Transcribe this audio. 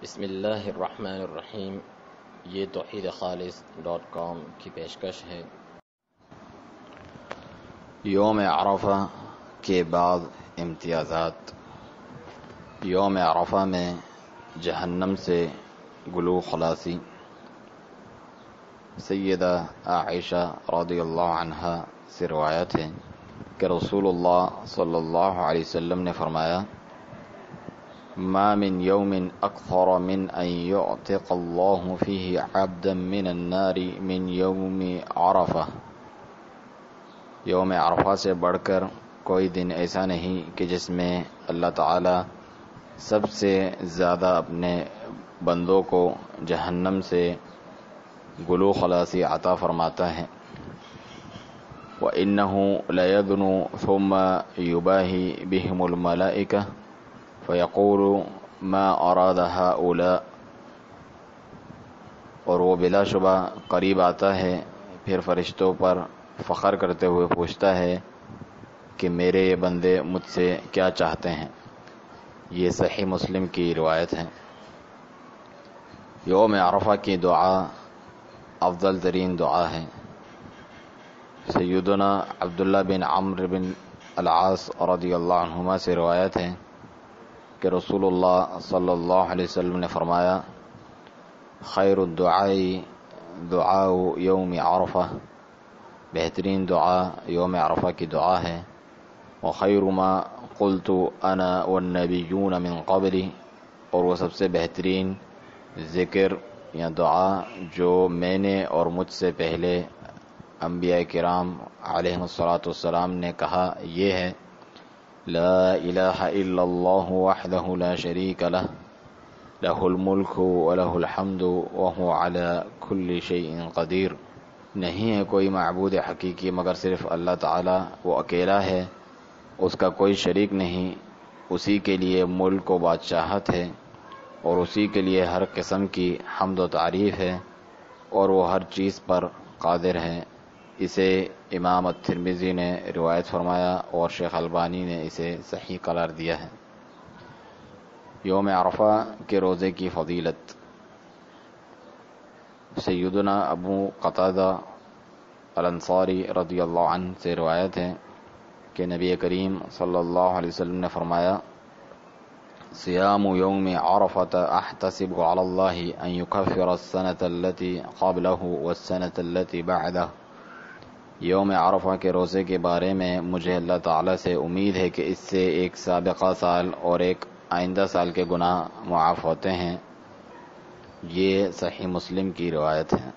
بسم اللہ الرحمن الرحیم۔ یہ توحیدخالص.com کی پیشکش ہے۔ یوم عرفہ کے بعد امتیازات۔ یوم عرفہ میں جہنم سے گلو خلاصی۔ سیدہ عائشہ رضی اللہ عنہا سے روایت ہے کہ رسول اللہ صلی اللہ علیہ وسلم نے فرمایا: ما من يوم أكثر من أن يعتق الله فيه عبدا من النار من يوم عرفہ۔ یوم عرفہ سے بڑھ کر کوئی دن ایسا نہیں کہ جس میں اللہ تعالی سب سے زیادہ اپنے بندوں کو جہنم سے گلو خلاصی عطا فرماتا ہے۔ وَإِنَّهُ لَيَدْنُو ثُمَّ يُبَاهِي بِهِمُ الْمَلَائِكَةُ فَيَقُولُ مَا أَرَادَ هَؤُلَاء، اور وہ بلا شبہ قریب آتا ہے، پھر فرشتوں پر فخر کرتے ہوئے پوچھتا ہے کہ میرے یہ بندے مجھ سے کیا چاہتے ہیں۔ یہ صحیح مسلم کی روایت ہے۔ یوم عرفہ کی دعا افضل ترین دعا ہے۔ سیدنا عبداللہ بن عمرو بن العاص رضی اللہ عنہما سے روایت ہے کہ رسول اللہ صلی اللہ علیہ وسلم نے فرمایا: خیر الدعاء دعاء یوم عرفہ، بہترین دعا یوم عرفہ کی دعا ہے۔ وخیر ما قلت انا والنبیون من قبلی، اور وہ سب سے بہترین ذکر یا دعا جو میں نے اور مجھ سے پہلے انبیاء کرام علیہ الصلاۃ نے کہا، یہ ہے: لا الہ الا اللہ وحدہ لا شریک لہ، لہ الملک ولہ الحمد وہو علی کل شیء قدیر۔ نہیں ہے کوئی معبود حقیقی مگر صرف اللہ تعالی، وہ اکیلا ہے، اس کا کوئی شریک نہیں، اسی کے لیے ملک و بادشاہت ہے، اور اسی کے لیے ہر قسم کی حمد و تعریف ہے، اور وہ ہر چیز پر قادر ہے۔ اسے امام الترمذی نے روایت فرمایا اور شیخ البانی نے اسے صحیح قرار دیا ہے۔ یوم عرفہ کے روزے کی فضیلت۔ سیدنا ابو قتادہ الانصاری رضی اللہ عنہ سے روایت ہے کہ نبی کریم صلی اللہ علیہ وسلم نے فرمایا: صیام یوم عرفۃ احتسب علی اللہ ان یکفر السنۃ التي قبلہ والسنۃ التي بعدہ۔ یوم عرفہ کے روزے کے بارے میں مجھے اللہ تعالیٰ سے امید ہے کہ اس سے ایک سابقہ سال اور ایک آئندہ سال کے گناہ معاف ہوتے ہیں۔ یہ صحیح مسلم کی روایت ہے۔